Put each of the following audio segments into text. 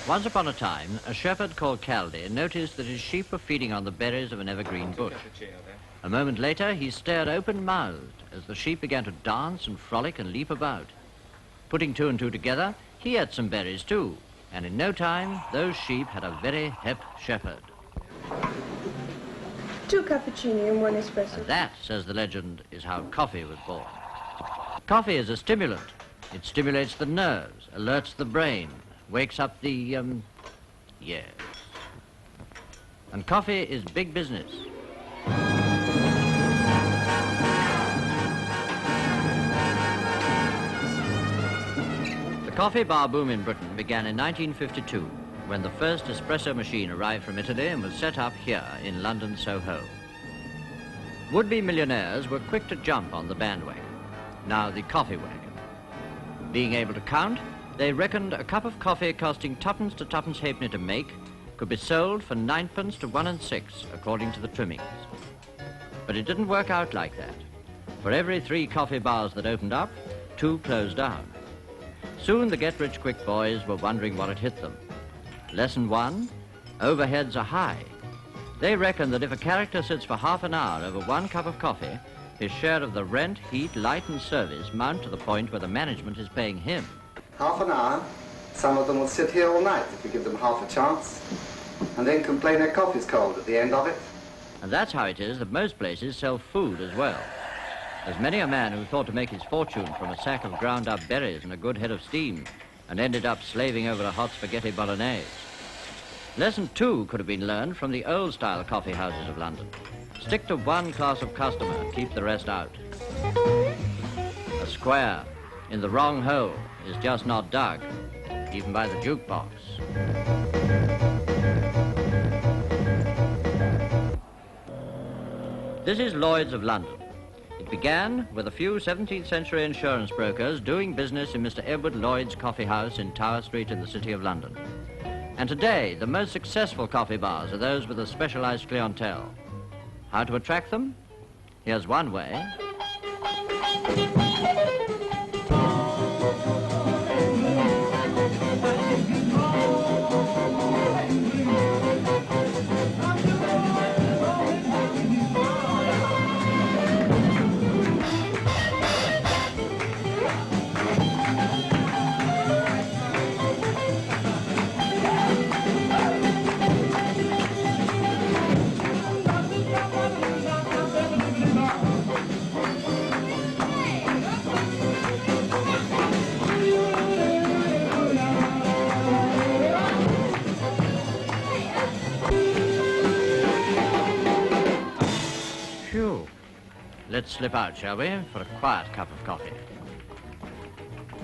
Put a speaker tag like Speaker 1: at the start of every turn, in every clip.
Speaker 1: Once upon a time, a shepherd called Caldy noticed that his sheep were feeding on the berries of an evergreen bush. A moment later, he stared open-mouthed as the sheep began to dance and frolic and leap about. Putting two and two together, he ate some berries too, and in no time, those sheep had a very hep shepherd.
Speaker 2: 2 cappuccini and 1 espresso.
Speaker 1: And that, says the legend, is how coffee was born. Coffee is a stimulant. It stimulates the nerves, alerts the brain, wakes up the, yes. And coffee is big business. The coffee bar boom in Britain began in 1952, when the first espresso machine arrived from Italy and was set up here in London, Soho. Would-be millionaires were quick to jump on the bandwagon, now the coffee wagon. Being able to count, they reckoned a cup of coffee costing 2p to 2.5 halfpenny to make could be sold for 9p to 1 6, according to the trimmings. But it didn't work out like that. For every 3 coffee bars that opened up, 2 closed down. Soon the get-rich-quick boys were wondering what had hit them. Lesson 1, overheads are high. They reckon that if a character sits for half an hour over 1 cup of coffee, his share of the rent, heat, light and service mount to the point where the management is paying him.
Speaker 3: Half an hour, some of them will sit here all night if you give them half a chance, and then complain their coffee's cold at the end of it.
Speaker 1: And that's how it is that most places sell food as well. There's many a man who thought to make his fortune from a sack of ground-up berries and a good head of steam, and ended up slaving over a hot spaghetti bolognese. Lesson 2 could have been learned from the old-style coffee houses of London. Stick to 1 class of customer and keep the rest out. A square in the wrong hole is just not dug, even by the jukebox. This is Lloyd's of London. It began with a few 17th century insurance brokers doing business in Mr. Edward Lloyd's coffee house in Tower Street in the City of London. And today, the most successful coffee bars are those with a specialized clientele. How to attract them? Here's one way. Let's slip out, shall we, for a quiet cup of coffee.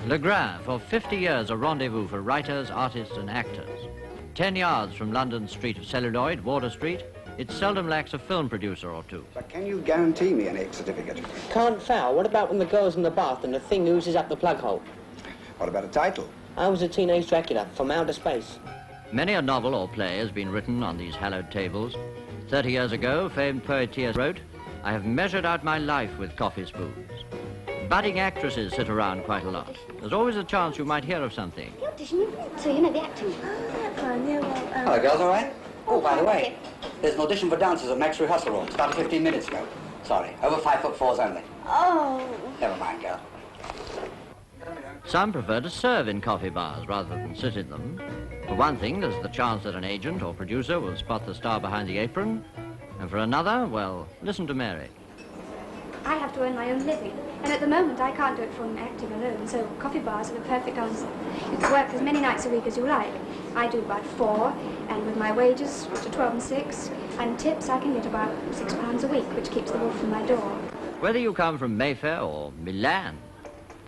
Speaker 1: Le Grain, for 50 years a rendezvous for writers, artists and actors. 10 yards from London's street of celluloid, Water Street, it seldom lacks a film producer or two.
Speaker 3: But can you guarantee me an X certificate?
Speaker 4: Can't foul. What about when the girl's in the bath and the thing oozes up the plug hole?
Speaker 3: What about a title?
Speaker 4: I was a teenage Dracula from outer space.
Speaker 1: Many a novel or play has been written on these hallowed tables. 30 years ago, famed poetess wrote, "I have measured out my life with coffee spoons." Budding actresses sit around quite a lot. There's always a chance you might hear of something.
Speaker 5: The audition, so you know the acting.
Speaker 3: Hello, girls, all right? Oh, by the way, there's an audition for dancers at Max Rehearsal Room. Started 15 minutes ago. Sorry, over 5'4" only.
Speaker 5: Oh.
Speaker 3: Never mind, girl.
Speaker 1: Some prefer to serve in coffee bars rather than sit in them. For one thing, there's the chance that an agent or producer will spot the star behind the apron. And for another, well, listen to Mary.
Speaker 5: I have to earn my own living, and at the moment I can't do it from acting alone, so coffee bars are the perfect answer. You can work as many nights a week as you like. I do about 4, and with my wages, which are 12 and 6, and tips, I can get about £6 a week, which keeps the wolf from my door.
Speaker 1: Whether you come from Mayfair or Milan,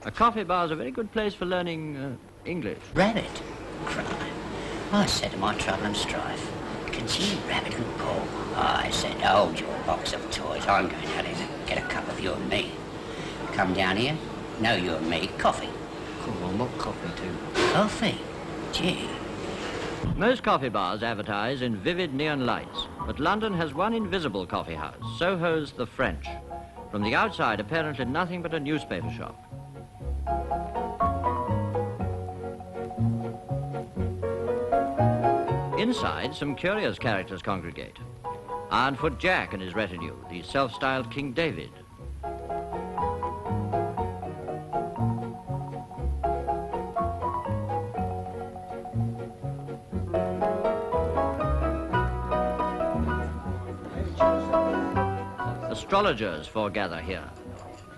Speaker 1: a coffee bar is a very good place for learning English.
Speaker 6: Rabbit? Crime. I said to my trouble and strife, consider Rabbit and Paul. I said, hold your box of toys. I'm going out here to get a cup of you and me. Come down here, no you and me, coffee.
Speaker 1: Come on, what coffee too?
Speaker 6: Coffee? Gee.
Speaker 1: Most coffee bars advertise in vivid neon lights, but London has one invisible coffee house, Soho's The French. From the outside, apparently nothing but a newspaper shop. Inside, some curious characters congregate. Ironfoot Jack and his retinue, the self-styled King David. Astrologers foregather here.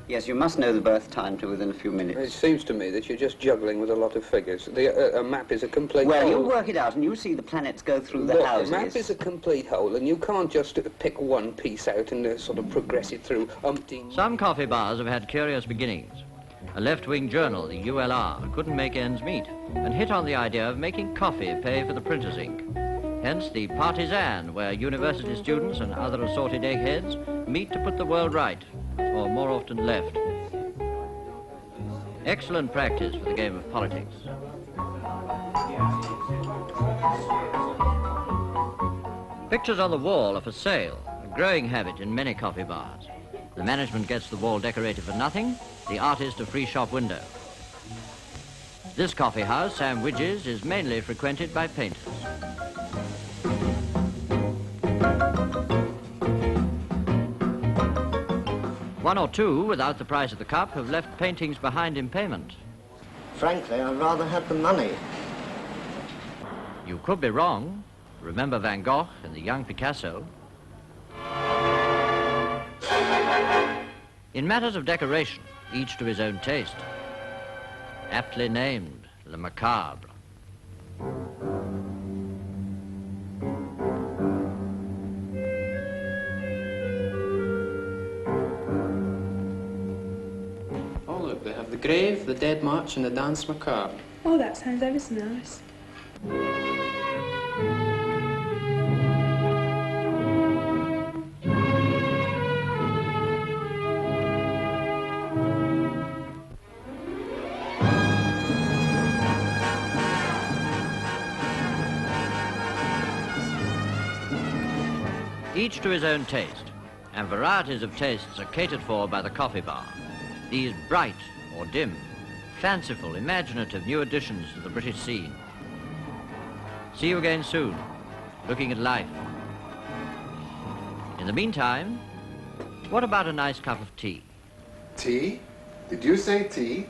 Speaker 7: Yes, you must know the birth time to within a few
Speaker 8: It
Speaker 7: minutes.
Speaker 8: seems to me that you're just juggling with a lot of figures. A map is a complete
Speaker 7: Well,
Speaker 8: whole.
Speaker 7: you'll work it out and you'll see the planets go through the
Speaker 8: Look,
Speaker 7: houses.
Speaker 8: a map is a complete whole, and you can't just pick one piece out and sort of progress it through umpteen...
Speaker 1: Some coffee bars have had curious beginnings. A left-wing journal, the ULR, couldn't make ends meet and hit on the idea of making coffee pay for the printer's ink. Hence the Partisan, where university students and other assorted eggheads meet to put the world right, or more often left. Excellent practice for the game of politics. Pictures on the wall are for sale, a growing habit in many coffee bars. The management gets the wall decorated for nothing, the artist a free shop window. This coffee house, Sam Widge's, is mainly frequented by painters. One or two, without the price of the cup, have left paintings behind in payment.
Speaker 9: Frankly, I'd rather have the money.
Speaker 1: You could be wrong. Remember Van Gogh and the young Picasso. In matters of decoration, each to his own taste. Aptly named, Le Macabre.
Speaker 10: Oh, look, they have the grave, the dead march, and the dance macabre.
Speaker 2: Oh, that sounds ever so nice.
Speaker 1: Each to his own taste, and varieties of tastes are catered for by the coffee bar. These bright or dim, fanciful, imaginative new additions to the British scene. See you again soon, looking at life. In the meantime, what about a nice cup of tea?
Speaker 11: Tea? Did you say tea?